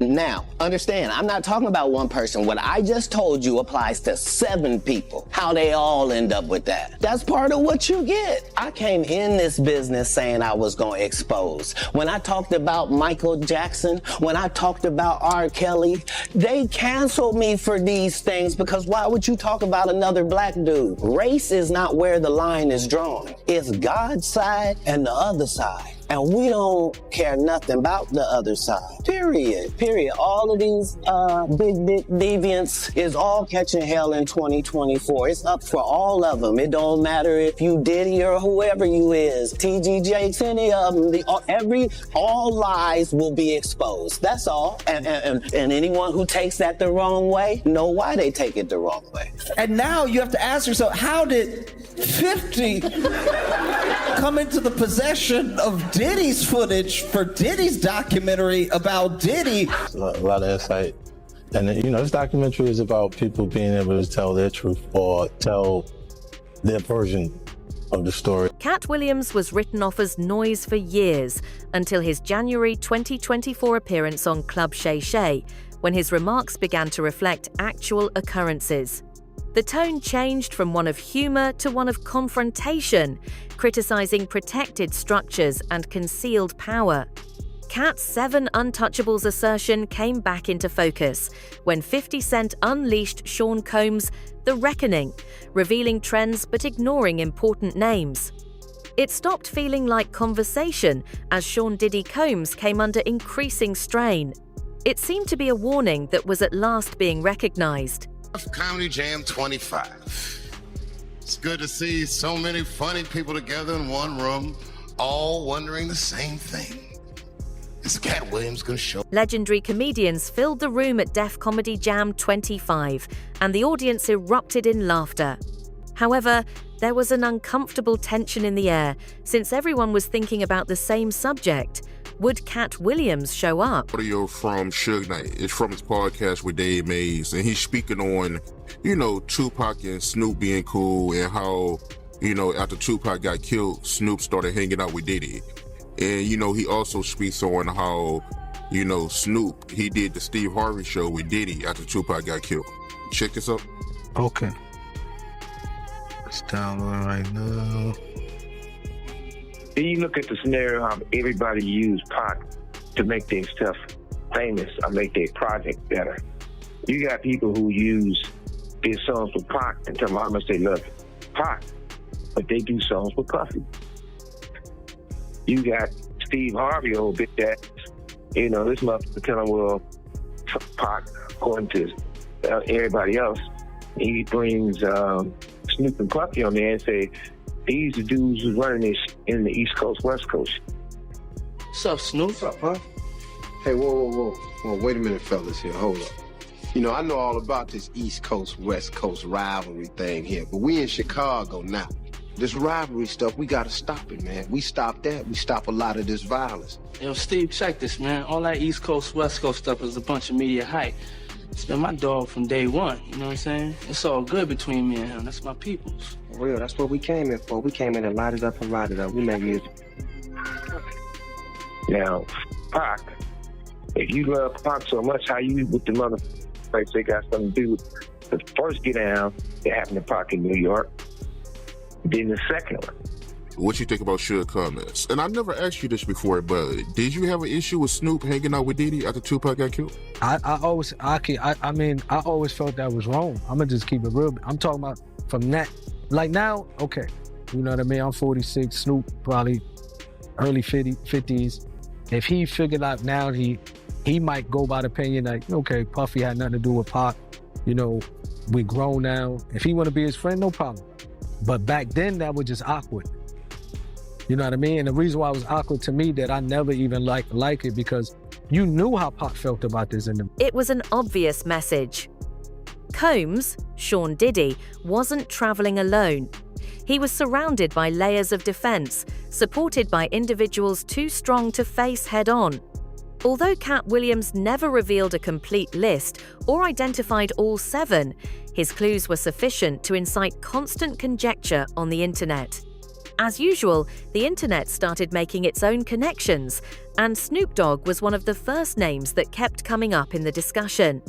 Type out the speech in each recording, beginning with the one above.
Now, understand, I'm not talking about one person. What I just told you applies to 7 people. How they all end up with that. That's part of what you get. I came in this business saying I was going to expose. When I talked about Michael Jackson, when I talked about R. Kelly, they canceled me for these things because why would you talk about another black dude? Race is not where the line is drawn. It's God's side and the other side. And we don't care nothing about the other side. Period. All of these big deviants is all catching hell in 2024. It's up for all of them. It don't matter if you Diddy or whoever you is. TG Jakes, any of them. All lies will be exposed. That's all. And anyone who takes that the wrong way, know why they take it the wrong way. And now you have to ask yourself, how did 50 come into the possession of Diddy's footage for Diddy's documentary about Diddy? A lot of insight. And this documentary is about people being able to tell their truth or tell their version of the story. Katt Williams was written off as noise for years until his January 2024 appearance on Club Shay Shay, when his remarks began to reflect actual occurrences. The tone changed from one of humor to one of confrontation, criticizing protected structures and concealed power. Katt's 7 Untouchables assertion came back into focus when 50 Cent unleashed Sean Combs' The Reckoning, revealing trends but ignoring important names. It stopped feeling like conversation as Sean Diddy Combs came under increasing strain. It seemed to be a warning that was at last being recognized. Comedy Jam 25. It's good to see so many funny people together in one room, all wondering the same thing. Is Katt Williams gonna show? Legendary comedians filled the room at Def Comedy Jam 25, and the audience erupted in laughter. However, there was an uncomfortable tension in the air, since everyone was thinking about the same subject. Would Katt Williams show up? Audio from Suge Knight. It's from his podcast with Dave Mays, and he's speaking on, Tupac and Snoop being cool and how, after Tupac got killed, Snoop started hanging out with Diddy. And, he also speaks on how, Snoop, he did the Steve Harvey show with Diddy after Tupac got killed. Check this out. Okay. It's downloading right now. Then you look at the scenario how everybody used Pac to make their stuff famous or make their project better. You got people who use their songs with Pac and tell them how much they love Pac, but they do songs with Puffy. You got Steve Harvey, old bit that, this motherfucker telling, well, Pac, according to everybody else, he brings Snoop and Puffy on there and say, these the dudes who's running this in the East Coast, West Coast. What's up, Snoop? What's up, huh? Hey, whoa. Wait a minute, fellas here. Hold up. I know all about this East Coast, West Coast rivalry thing here, but we in Chicago now. This rivalry stuff, we gotta stop it, man. We stop that, we stop a lot of this violence. Yo, Steve, check this, man. All that East Coast, West Coast stuff is a bunch of media hype. It's been my dog from day one, you know what I'm saying? It's all good between me and him. That's my peoples. For real, that's what we came in for. We came in to light it up and ride it up. We make music. Now, Pac, if you love Pac so much, how you with the motherfuckers they got something to do with the first get down that happened to Pac in New York, then the second one. What you think about Suge comments? And I never asked you this before, but did you have an issue with Snoop hanging out with Diddy after Tupac got killed? I always felt that was wrong. I'm gonna just keep it real. I'm talking about from that, like now, okay, you know what I mean? I'm 46, Snoop probably early 50s. If he figured out now, he might go by the opinion like, okay, Puffy had nothing to do with Pac. We grown now. If he wanna be his friend, no problem. But back then, that was just awkward. You know what I mean? And the reason why it was awkward to me that I never even like it because you knew how Pac felt about this. It was an obvious message. Combs, Sean Diddy, wasn't traveling alone. He was surrounded by layers of defense, supported by individuals too strong to face head-on. Although Katt Williams never revealed a complete list or identified all 7, his clues were sufficient to incite constant conjecture on the internet. As usual, the internet started making its own connections, and Snoop Dogg was one of the first names that kept coming up in the discussion.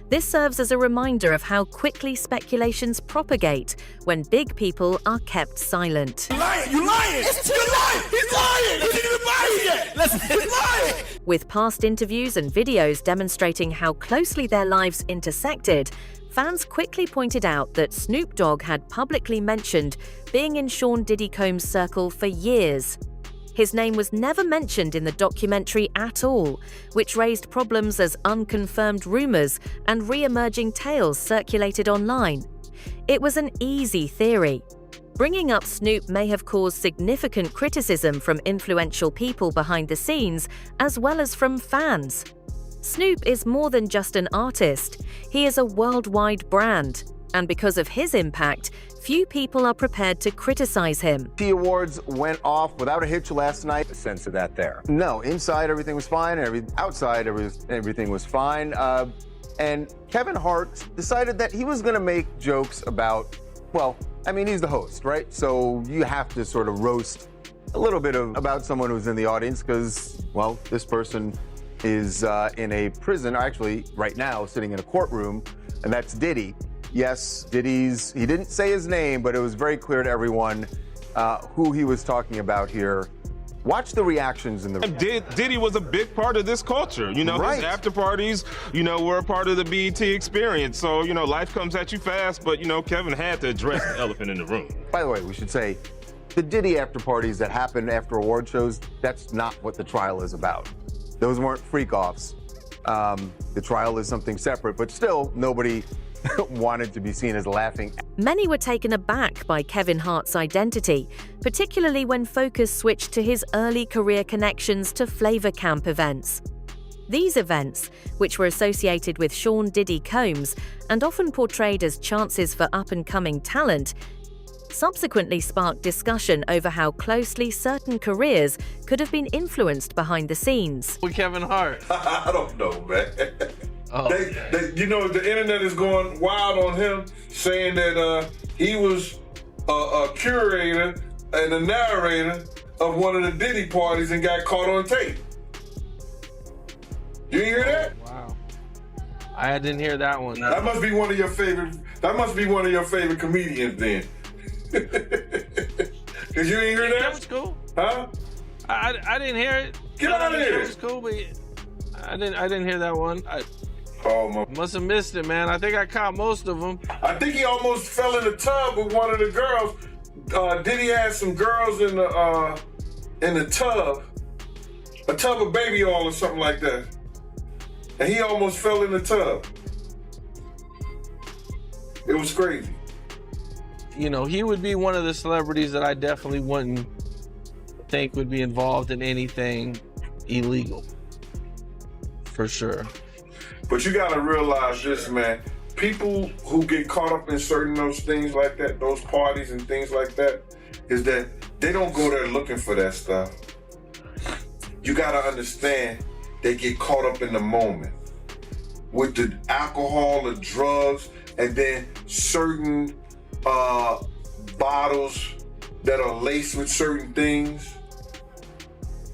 This serves as a reminder of how quickly speculations propagate when big people are kept silent. You lying! You lying! You're lying! He's lying! He didn't even buy it yet! He's lying! With past interviews and videos demonstrating how closely their lives intersected, fans quickly pointed out that Snoop Dogg had publicly mentioned being in Sean Diddy Combs' circle for years. His name was never mentioned in the documentary at all, which raised problems as unconfirmed rumors and re-emerging tales circulated online. It was an easy theory. Bringing up Snoop may have caused significant criticism from influential people behind the scenes, as well as from fans. Snoop is more than just an artist. He is a worldwide brand, and because of his impact, few people are prepared to criticize him. The awards went off without a hitch last night. A sense of that there. No, inside everything was fine, outside everything was fine. And Kevin Hart decided that he was going to make jokes about, well, I mean, he's the host, right? So you have to sort of roast a little bit about someone who's in the audience because, well, this person is in a prison, actually right now sitting in a courtroom, and that's Diddy. Yes, he didn't say his name, but it was very clear to everyone who he was talking about here. Watch the reactions in the room. Diddy was a big part of this culture. You know, right. His after parties, were a part of the BET experience. So, life comes at you fast, but, Kevin had to address the elephant in the room. By the way, we should say, the Diddy after parties that happen after award shows, that's not what the trial is about. Those weren't freak-offs. The trial is something separate, but still, nobody wanted to be seen as laughing. Many were taken aback by Kevin Hart's identity, particularly when focus switched to his early career connections to Flavor Camp events. These events, which were associated with Sean Diddy Combs and often portrayed as chances for up-and-coming talent, subsequently sparked discussion over how closely certain careers could have been influenced behind the scenes. With Kevin Hart. I don't know, man. The internet is going wild on him, saying that he was a curator and a narrator of one of the Diddy parties and got caught on tape. You hear that? Wow. I didn't hear that one. That must be one of your favorite. That must be one of your favorite comedians then. Cause you ain't hear that? That was cool. Huh? I didn't hear it. Get out of here. It was cool, but I didn't hear that one. Must have missed it, man. I think I caught most of them. I think he almost fell in the tub with one of the girls. Diddy had some girls in the tub, a tub of baby oil or something like that, and he almost fell in the tub. It was crazy. He would be one of the celebrities that I definitely wouldn't think would be involved in anything illegal, for sure. But you gotta realize this, man. People who get caught up in certain those things like that, those parties and things like that, is that they don't go there looking for that stuff. You gotta understand, they get caught up in the moment with the alcohol, the drugs, and then certain bottles that are laced with certain things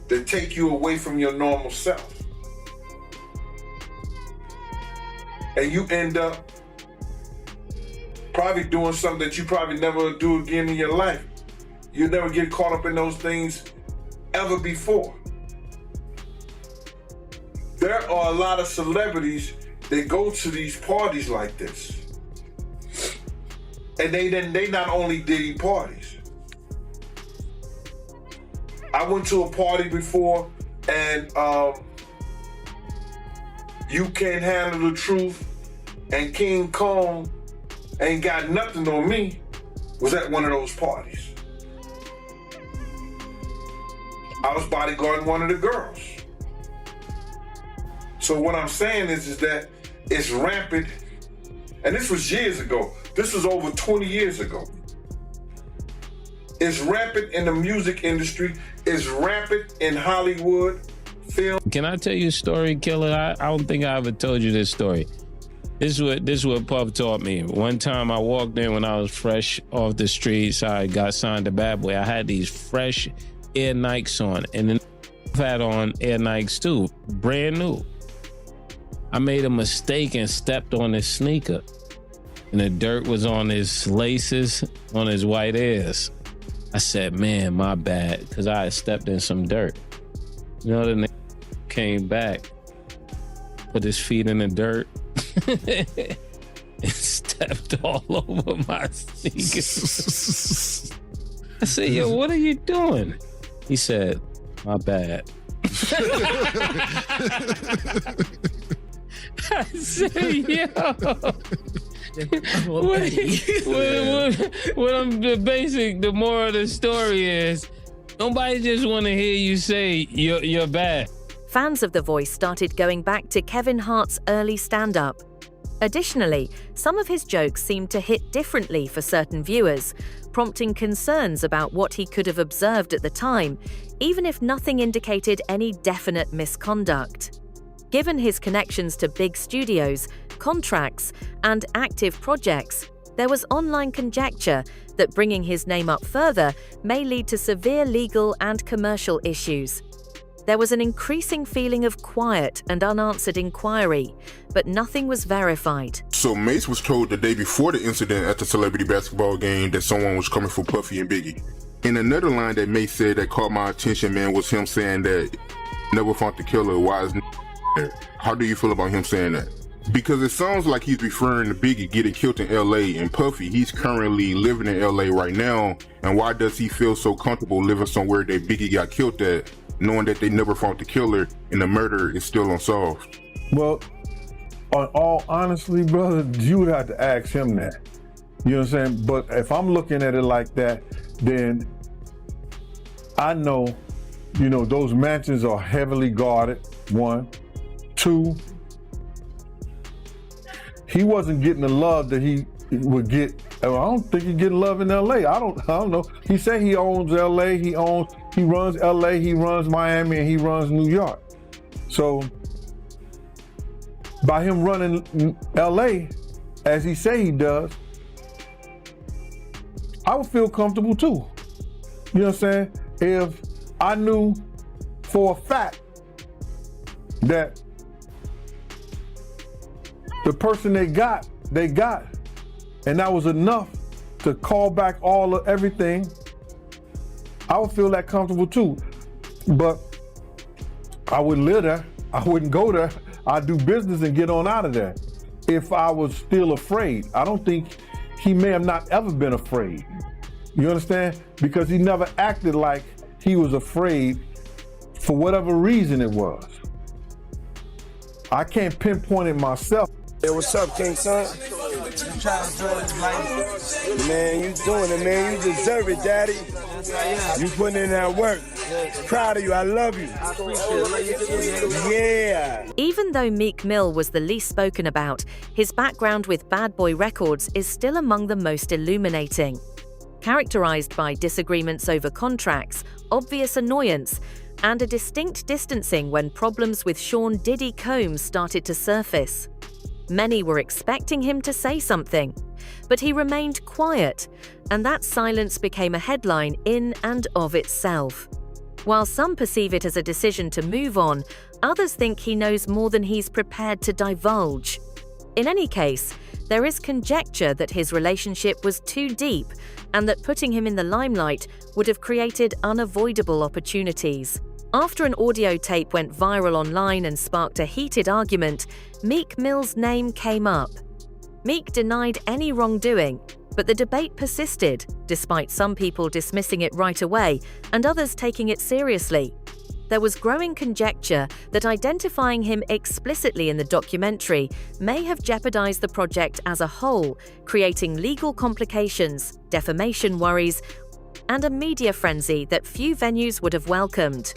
that take you away from your normal self. And you end up probably doing something that you probably never do again in your life. You never get caught up in those things ever before. There are a lot of celebrities that go to these parties like this. And they not only Diddy parties. I went to a party before and You Can't Handle the Truth and King Kong Ain't Got Nothing on Me was at one of those parties. I was bodyguarding one of the girls. So what I'm saying is that it's rampant, and this was years ago. This was over 20 years ago. It's rampant in the music industry. It's rampant in Hollywood film. Can I tell you a story, Killer? I don't think I ever told you this story. This is what Puff taught me. One time I walked in when I was fresh off the streets. I got signed to Bad Boy. I had these fresh Air Nikes on, and then had on Air Nikes too, brand new. I made a mistake and stepped on his sneaker, and the dirt was on his laces, on his white Airs. I said, man, my bad, because I had stepped in some dirt. You know, the nigga came back, put his feet in the dirt, and stepped all over my sneakers. I said, yo, what are you doing? He said, my bad. I said, yo. The moral of the story is, nobody just want to hear you say you're bad. Fans of The Voice started going back to Kevin Hart's early stand-up. Additionally, some of his jokes seemed to hit differently for certain viewers, prompting concerns about what he could have observed at the time, even if nothing indicated any definite misconduct. Given his connections to big studios, contracts, and active projects, there was online conjecture that bringing his name up further may lead to severe legal and commercial issues. There was an increasing feeling of quiet and unanswered inquiry, but nothing was verified. So Mace was told the day before the incident at the celebrity basketball game that someone was coming for Puffy and Biggie. And another line that Mace said that caught my attention, man, was him saying that never found the killer. Why is there? How do you feel about him saying that? Because it sounds like he's referring to Biggie getting killed in LA, and Puffy, he's currently living in LA right now. And why does he feel so comfortable living somewhere that Biggie got killed at, knowing that they never found the killer and the murder is still unsolved? Well, on all honesty, brother, you would have to ask him that. You know what I'm saying? But if I'm looking at it like that, then I know, you know, those mansions are heavily guarded, 1. 2, he wasn't getting the love that he would get. I don't think he's getting love in LA. I don't know. He said he owns LA, he runs LA, he runs Miami, and he runs New York. So by him running LA, as he say he does, I would feel comfortable too. You know what I'm saying? If I knew for a fact that the person they got, and that was enough to call back all of everything, I would feel that comfortable too. But I wouldn't live there. I wouldn't go there. I'd do business and get on out of there. If I was still afraid, I don't think he may have not ever been afraid. You understand? Because he never acted like he was afraid for whatever reason it was. I can't pinpoint it myself. Hey, what's up, King Son? Man, you doing it, man. You deserve it, Daddy. You putting in that work. Proud of you. I love you. Yeah. Even though Meek Mill was the least spoken about, his background with Bad Boy Records is still among the most illuminating. Characterized by disagreements over contracts, obvious annoyance, and a distinct distancing when problems with Sean Diddy Combs started to surface. Many were expecting him to say something, but he remained quiet, and that silence became a headline in and of itself. While some perceive it as a decision to move on, others think he knows more than he's prepared to divulge. In any case, there is conjecture that his relationship was too deep and that putting him in the limelight would have created unavoidable opportunities. After an audio tape went viral online and sparked a heated argument, Meek Mill's name came up. Meek denied any wrongdoing, but the debate persisted, despite some people dismissing it right away and others taking it seriously. There was growing conjecture that identifying him explicitly in the documentary may have jeopardized the project as a whole, creating legal complications, defamation worries, and a media frenzy that few venues would have welcomed.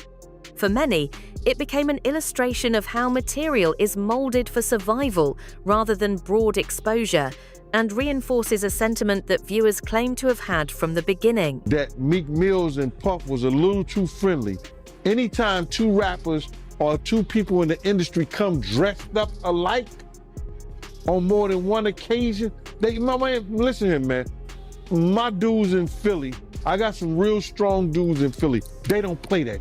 For many, it became an illustration of how material is molded for survival rather than broad exposure, and reinforces a sentiment that viewers claim to have had from the beginning. That Meek Mills and Puff was a little too friendly. Anytime two rappers or two people in the industry come dressed up alike, on more than one occasion. My man, listen here, man. My dudes in Philly, I got some real strong dudes in Philly. They don't play that.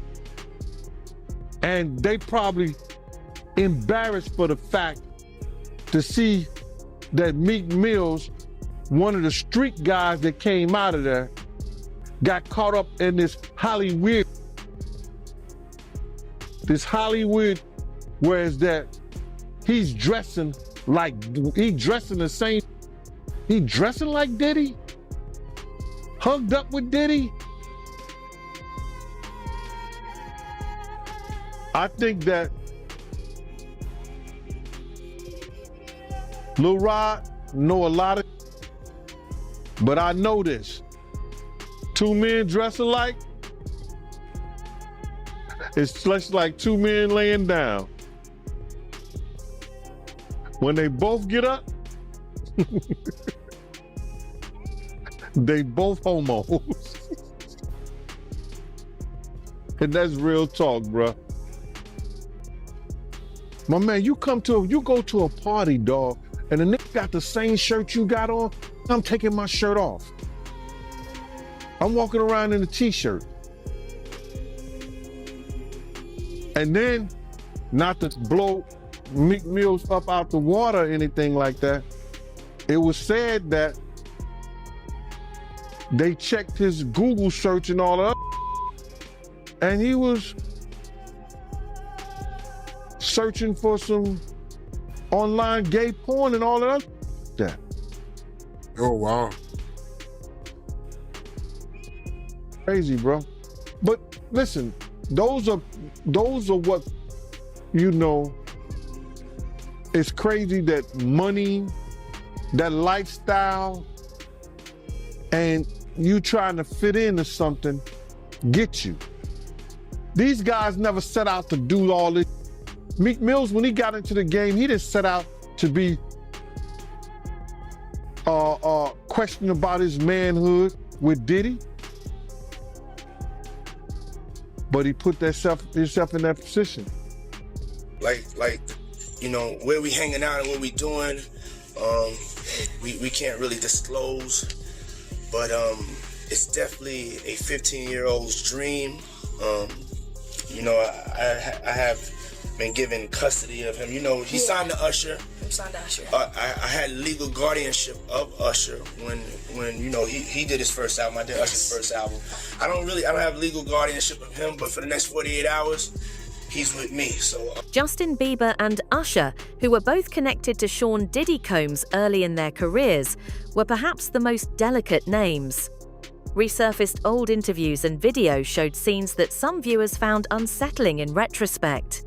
And they probably embarrassed for the fact to see that Meek Mills, one of the street guys that came out of there, got caught up in this Hollywood. Whereas that he's dressing like, he dressing like Diddy? Hugged up with Diddy? I think that Lil Rod know a lot of, but I know this. Two men dress alike, it's just like two men laying down. When they both get up, they both homos. And that's real talk, bruh. My man, you go to a party, dog, and the nigga got the same shirt you got on, I'm taking my shirt off. I'm walking around in a t-shirt. And then, not to blow Meek Mills up out the water or anything like that, it was said that they checked his Google search and all that, and he was searching for some online gay porn and all of that. Oh, wow. Crazy, bro. But listen, those are what, you know, it's crazy that money, that lifestyle, and you trying to fit into something get you. These guys never set out to do all this. Meek Mills, when he got into the game, he didn't set out to be questioning about his manhood with Diddy. But he put himself in that position. Like, you know, where we hanging out and what we doing, we can't really disclose, but it's definitely a 15-year-old's dream. You know, I have been given custody of him. You know, he signed to Usher. I'm signed to Usher. I had legal guardianship of Usher when you know he did his first album. I did Usher's first album. I don't have legal guardianship of him, but for the next 48 hours, he's with me. So Justin Bieber and Usher, who were both connected to Sean Diddy Combs early in their careers, were perhaps the most delicate names. Resurfaced old interviews and videos showed scenes that some viewers found unsettling in retrospect.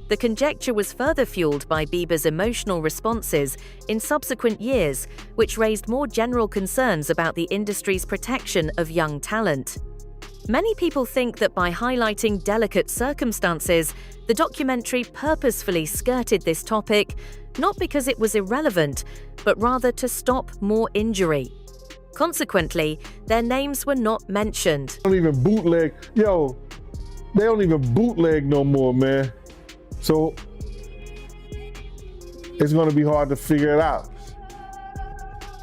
The conjecture was further fueled by Bieber's emotional responses in subsequent years, which raised more general concerns about the industry's protection of young talent. Many people think that by highlighting delicate circumstances, the documentary purposefully skirted this topic, not because it was irrelevant, but rather to stop more injury. Consequently, their names were not mentioned. They don't even bootleg. Yo, they don't even bootleg no more, man. So it's gonna be hard to figure it out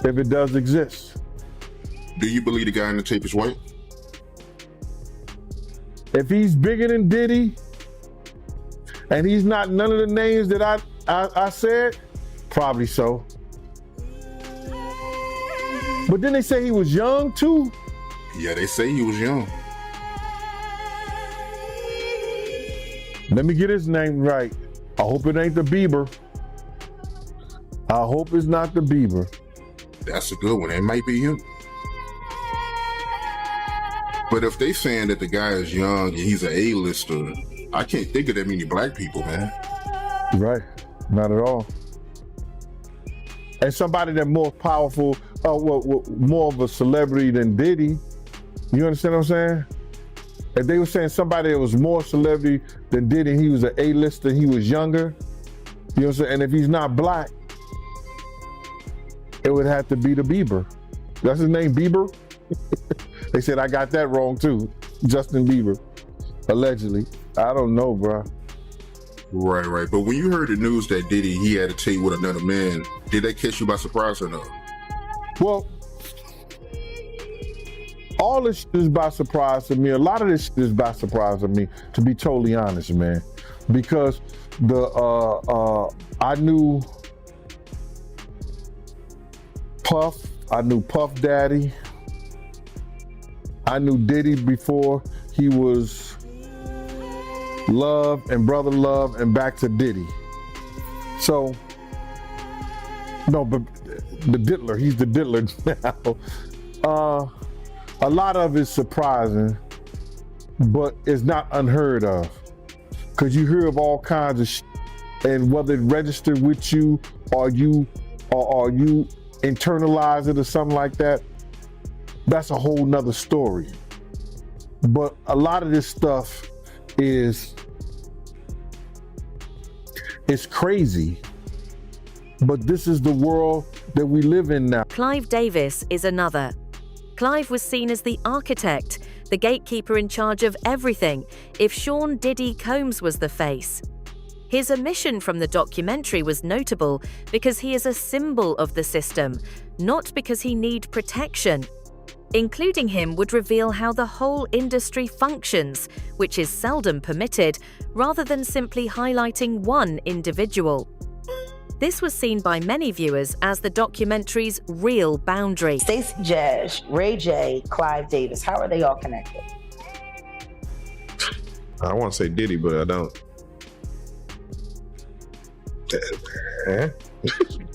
if it does exist. Do you believe the guy in the tape is white? If he's bigger than Diddy, and he's not none of the names that I said, probably so. But then they say he was young too. Yeah, they say he was young. Let me get his name right. I hope it ain't the Bieber. I hope it's not the Bieber. That's a good one. It might be him. But if they saying that the guy is young and he's an A-lister, I can't think of that many black people, man. Right, not at all. And somebody that's more powerful, more of a celebrity than Diddy, you understand what I'm saying? If they were saying somebody that was more celebrity than Diddy, he was an A-lister, he was younger, you know what I'm saying? And if he's not black, it would have to be the Bieber. That's his name, Bieber? They said I got that wrong too. Justin Bieber, allegedly. I don't know, bro. Right. But when you heard the news that Diddy, he had a tape with another man, did that catch you by surprise or no? Well, all this is by surprise to me. A lot of this is by surprise to me, to be totally honest, man. Because I knew Puff, I knew Puff Daddy, I knew Diddy before he was Love and Brother Love and back to Diddy. So, no, but the diddler, he's the diddler now. A lot of it's surprising, but it's not unheard of. Because you hear of all kinds of shit, and whether it registered with you or you internalize it or something like that, that's a whole nother story. But a lot of this stuff is crazy. But this is the world that we live in now. Clive Davis is another. Clive was seen as the architect, the gatekeeper in charge of everything, if Sean Diddy Combs was the face. His omission from the documentary was notable because he is a symbol of the system, not because he needs protection. Including him would reveal how the whole industry functions, which is seldom permitted, rather than simply highlighting one individual. This was seen by many viewers as the documentary's real boundary. Stacey Dash, Ray J, Clive Davis, how are they all connected? I want to say Diddy, but I don't.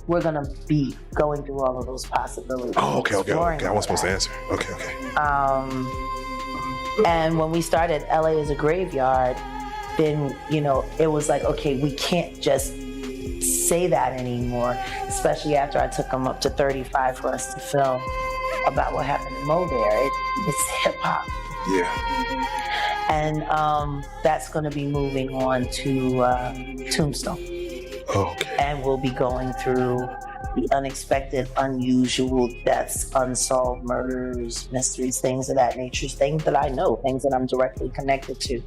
We're gonna be going through all of those possibilities. Oh, okay. I wasn't supposed to answer. Okay. And when we started LA as a graveyard, then, it was like, okay, we can't just say that anymore, especially after I took them up to 35 for us to film about what happened in Mo there. It's hip hop. Yeah. And that's going to be moving on to Tombstone. Okay. And we'll be going through the unexpected, unusual deaths, unsolved murders, mysteries, things of that nature, things that I know, things that I'm directly connected to.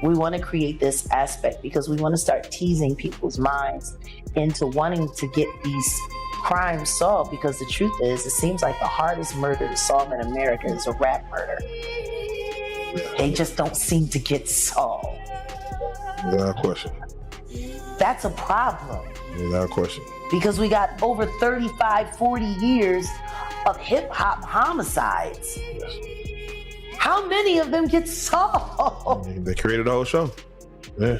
We want to create this aspect because we want to start teasing people's minds into wanting to get these crimes solved, because the truth is, it seems like the hardest murder to solve in America is a rap murder. They just don't seem to get solved. Without question. That's a problem. Without question. Because we got over 35, 40 years of hip-hop homicides. Yes. How many of them get solved? They created a whole show. Yeah.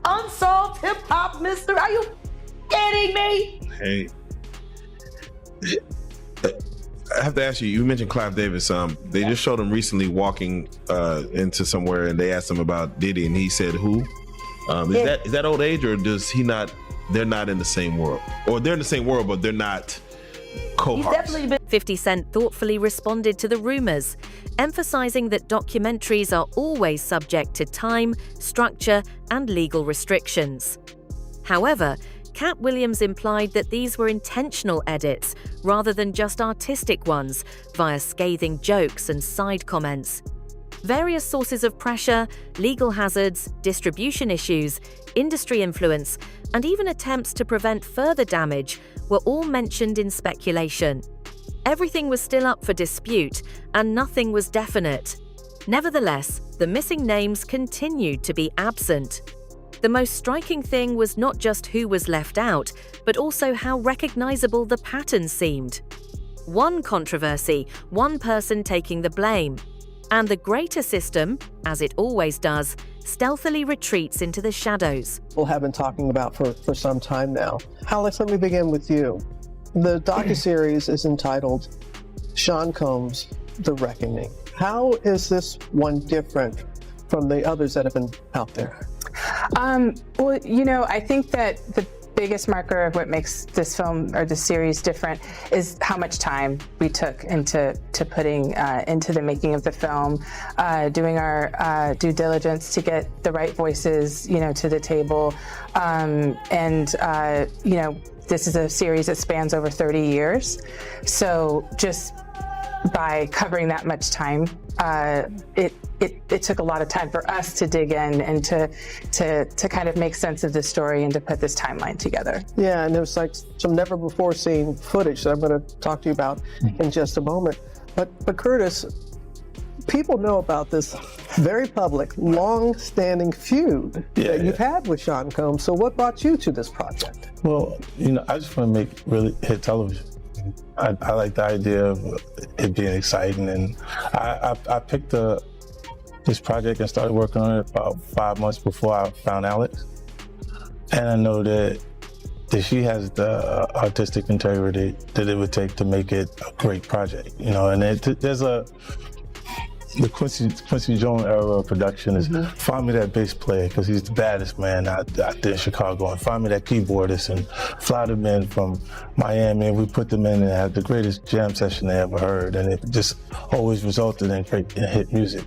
Unsolved hip-hop mystery? Are you kidding me? Hey. I have to ask you, you mentioned Clive Davis. They just showed him recently walking into somewhere, and they asked him about Diddy, and he said, who? Is that old age, or does he not, they're not in the same world? Or they're in the same world, but they're not cohorts? 50 Cent thoughtfully responded to the rumors, emphasizing that documentaries are always subject to time, structure, and legal restrictions. However, Katt Williams implied that these were intentional edits rather than just artistic ones via scathing jokes and side comments. Various sources of pressure, legal hazards, distribution issues, industry influence, and even attempts to prevent further damage were all mentioned in speculation. Everything was still up for dispute, and nothing was definite. Nevertheless, the missing names continued to be absent. The most striking thing was not just who was left out, but also how recognizable the pattern seemed. One controversy, one person taking the blame. And the greater system, as it always does, stealthily retreats into the shadows. People have been talking about for some time now. Alex, let me begin with you. The docuseries is entitled Sean Combs, The Reckoning. How is this one different from the others that have been out there? Well, I think that the biggest marker of what makes this film or this series different is how much time we took into putting into the making of the film, doing our due diligence to get the right voices, to the table, this is a series that spans over 30 years. So just by covering that much time. It took a lot of time for us to dig in and to kind of make sense of this story and to put this timeline together. Yeah, and there's like some never before seen footage that I'm going to talk to you about in just a moment. But Curtis, people know about this very public, long-standing feud that you've had with Sean Combs. So what brought you to this project? Well, I just want to make really hit television. I like the idea of it being exciting, and I picked this project and started working on it about 5 months before I found Alex. And I know that she has the artistic integrity that it would take to make it a great project, and there's the Quincy Jones era of production is find me that bass player because he's the baddest man out there in Chicago, and find me that keyboardist and fly them in from Miami, and we put them in and had the greatest jam session they ever heard, and it just always resulted in great hit music.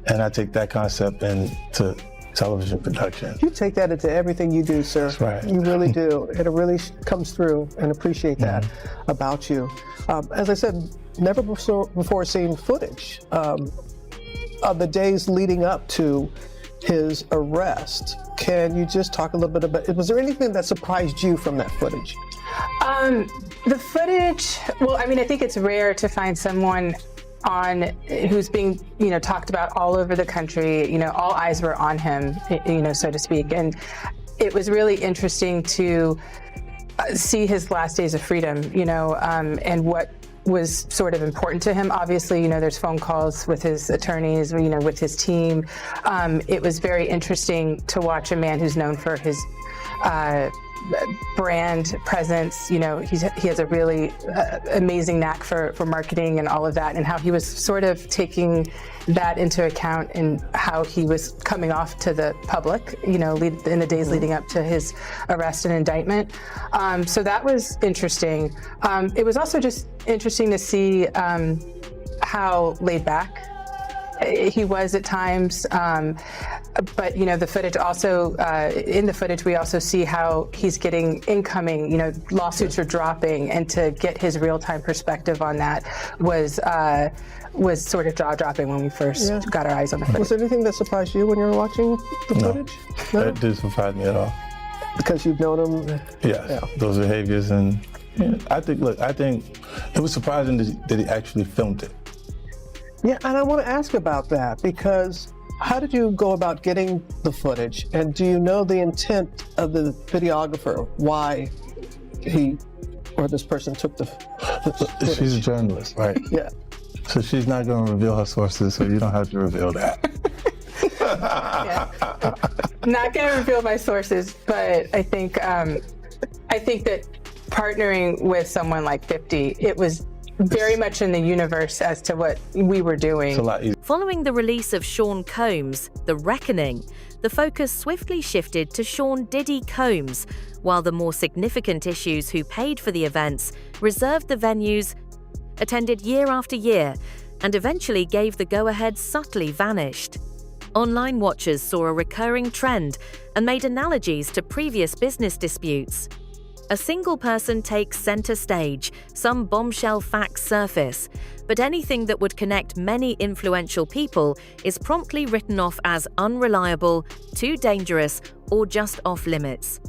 And I take that concept into television production. You take that into everything you do, sir. That's right. You really do. And it really comes through, and appreciate that about you. As I said, never before seen footage of the days leading up to his arrest. Can you just talk a little bit about, was there anything that surprised you from that footage? The footage, well, I mean, I think it's rare to find someone who's being, talked about all over the country. All eyes were on him, so to speak. And it was really interesting to see his last days of freedom, and what was sort of important to him. Obviously, there's phone calls with his attorneys, with his team. It was very interesting to watch a man who's known for his brand presence. He has a really amazing knack for marketing and all of that, and how he was sort of taking that into account in how he was coming off to the public, in the days leading up to his arrest and indictment. So that was interesting. It was also just interesting to see how laid back he was at times, but the footage also, in the footage we also see how he's getting incoming, lawsuits are dropping, and to get his real-time perspective on that was sort of jaw-dropping when we first got our eyes on the footage. Was there anything that surprised you when you were watching the footage? No, that didn't surprise me at all. Because you've known him? Yeah, those behaviors, and I think it was surprising that he actually filmed it. Yeah, and I want to ask about that, because how did you go about getting the footage? And do you know the intent of the videographer, why he or this person took the footage? She's a journalist, right? Yeah. So she's not going to reveal her sources, so you don't have to reveal that. Not going to reveal my sources, but I think that partnering with someone like 50, it was very much in the universe as to what we were doing. It's a lot easier. Following the release of Sean Combs' The Reckoning, the focus swiftly shifted to Sean Diddy Combs, while the more significant issues who paid for the events reserved the venues, attended year after year, and eventually gave the go-ahead subtly vanished. Online watchers saw a recurring trend and made analogies to previous business disputes. A single person takes center stage, some bombshell facts surface, but anything that would connect many influential people is promptly written off as unreliable, too dangerous, or just off limits.